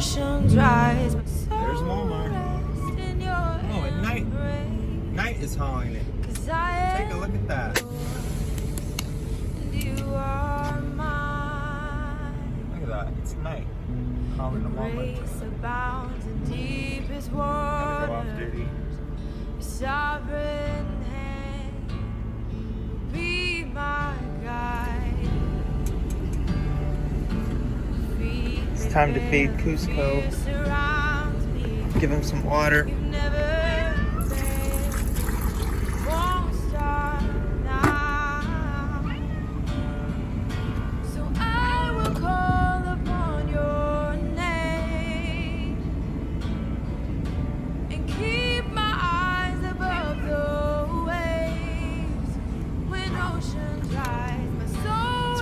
oceans rise. There's Walmart. Oh, at night. Night is hauling it. Take a look at that. Look at that. It's night. Hauling the Walmart. Gotta go off duty. Sovereign hand, be my guide. It's time to feed Cusco. Give him some water.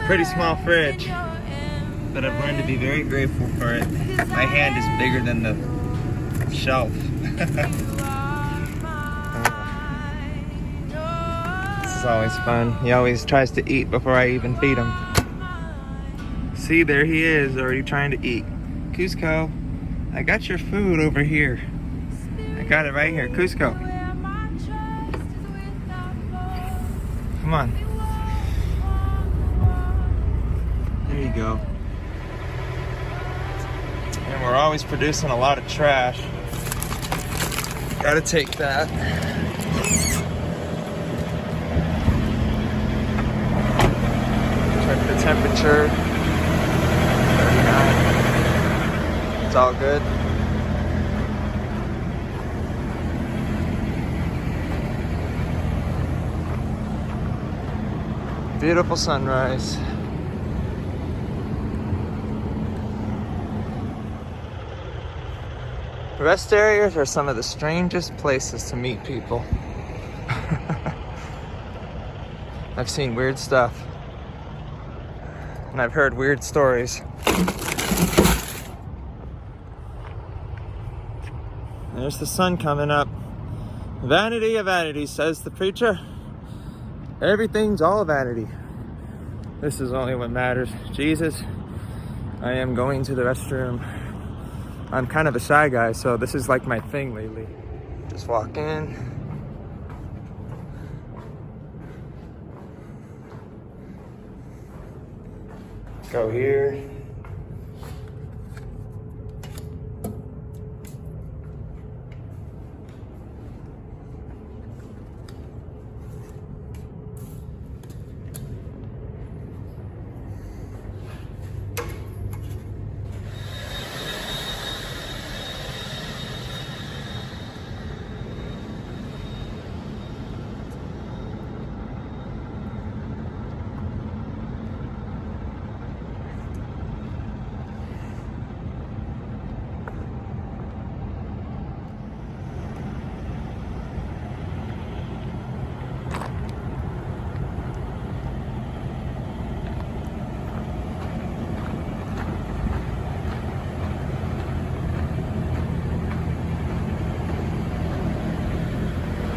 Pretty small fridge, but I've learned to be very grateful for it. My hand is bigger than the shelf. This is always fun. He always tries to eat before I even feed him. See, there he is, already trying to eat. Cusco, I got your food over here. I got it right here. Cusco. Come on. There you go. And we're always producing a lot of trash. Gotta take that. Check the temperature. 39. It's all good. Beautiful sunrise. Rest areas are some of the strangest places to meet people. I've seen weird stuff. And I've heard weird stories. There's the sun coming up. Vanity of vanities, says the preacher. Everything's all vanity. This is only what matters. Jesus, I am going to the restroom. I'm kind of a shy guy, so this is like my thing lately. Just walk in. Go here.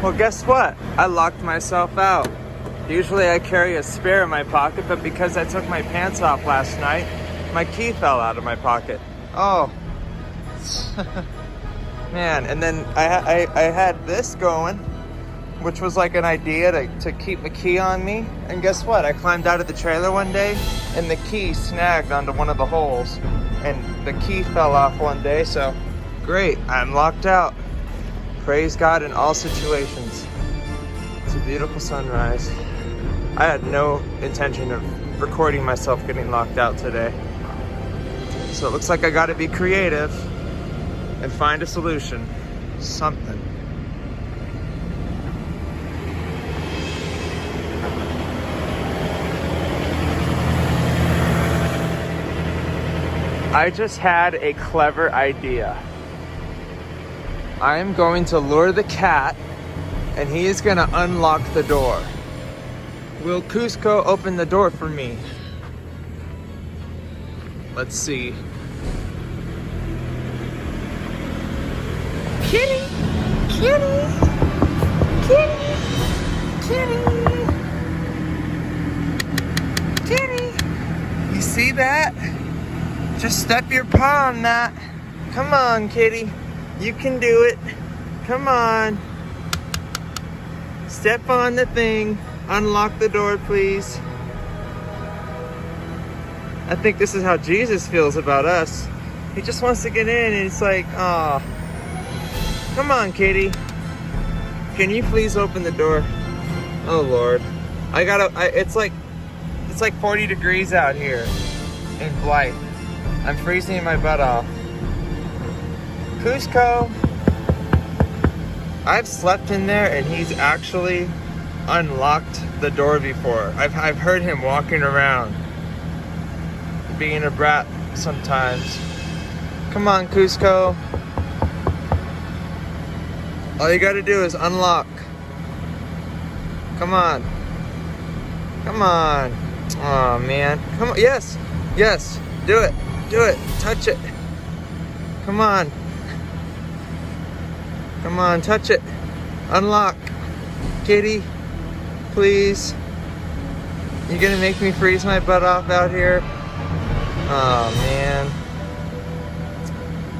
Well, guess what? I locked myself out. Usually I carry a spare in my pocket, but because I took my pants off last night, my key fell out of my pocket. Oh. Man, and then I had this going, which was like an idea to keep the key on me. And guess what? I climbed out of the trailer one day, and the key snagged onto one of the holes, and the key fell off one day, so great, I'm locked out. Praise God in all situations. It's a beautiful sunrise. I had no intention of recording myself getting locked out today. So it looks like I gotta be creative and find a solution. Something. I just had a clever idea. I'm going to lure the cat, and he is gonna unlock the door. Will Cusco open the door for me? Let's see. Kitty! Kitty! Kitty! Kitty! Kitty! You see that? Just step your paw on that. Come on, kitty. You can do it. Come on. Step on the thing. Unlock the door, please. I think this is how Jesus feels about us. He just wants to get in and it's like, oh. Come on, kitty. Can you please open the door? Oh, Lord. It's like 40 degrees out here in Blythe. I'm freezing my butt off. Cusco. I've slept in there and he's actually unlocked the door before. I've heard him walking around, being a brat sometimes. Come on, Cusco. All you gotta do is unlock. Come on. Come on. Oh, man. Come on. Yes. Yes. Do it. Do it. Touch it. Come on. Come on. Touch it. Unlock. Kitty. Please. You gonna make me freeze my butt off out here? Oh, man.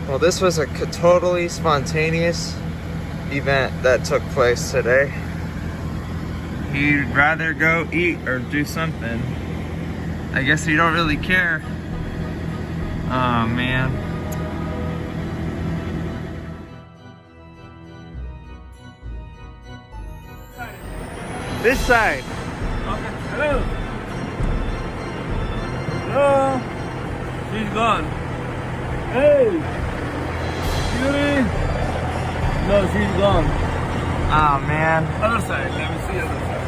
Well, this was a totally spontaneous event that took place today. He'd rather go eat or do something. I guess he don't really care. Oh, man. This side. Okay. Hello. Hello. She's gone. Hey. Yuri. No, she's gone. Oh, man. Other side. Let me see other side.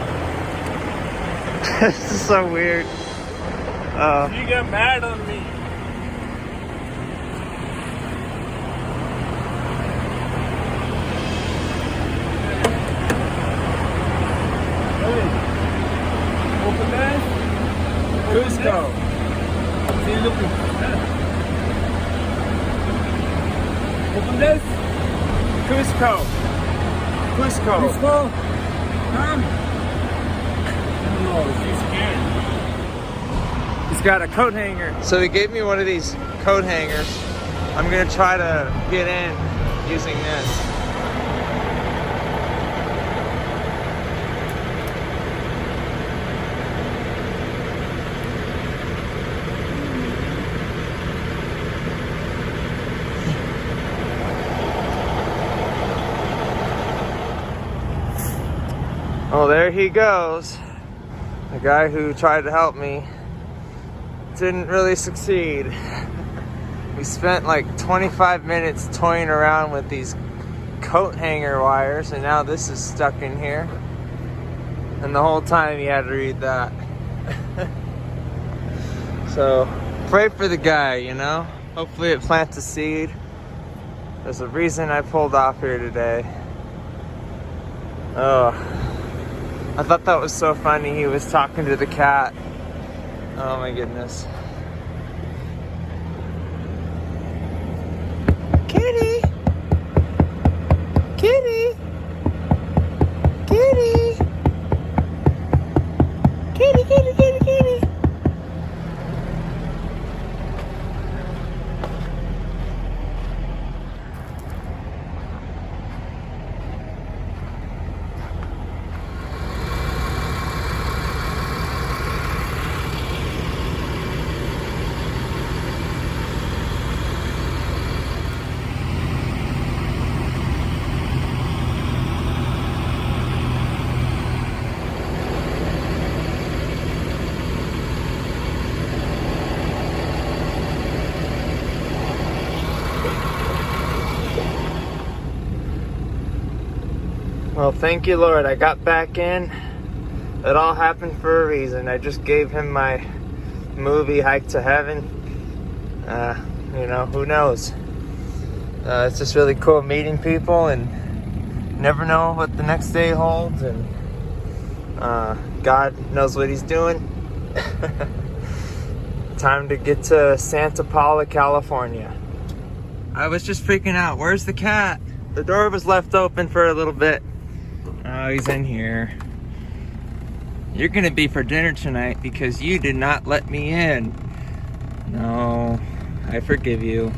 This is so weird. She got mad on me. Hey. Open that. Cusco. See, looking. Open this. Cusco. Cusco. Cusco. Come. No, she's scared. He's got a coat hanger. So he gave me one of these coat hangers. I'm gonna try to get in using this. Well, there he goes. The guy who tried to help me didn't really succeed. We spent like 25 minutes toying around with these coat hanger wires, and now this is stuck in here. And the whole time he had to read that. So, pray for the guy, you know? Hopefully it plants a seed. There's a reason I pulled off here today. Oh. I thought that was so funny. He was talking to the cat. Oh my goodness. Kitty! Kitty! Kitty! Kitty, kitty, kitty, kitty! Well, thank you, Lord. I got back in. It all happened for a reason. I just gave him my movie Hike to Heaven. You know, who knows? It's just really cool meeting people and never know what the next day holds. And God knows what he's doing. Time to get to Santa Paula, California. I was just freaking out. Where's the cat? The door was left open for a little bit. Oh, he's in here. You're gonna be for dinner tonight because you did not let me in. No, I forgive you.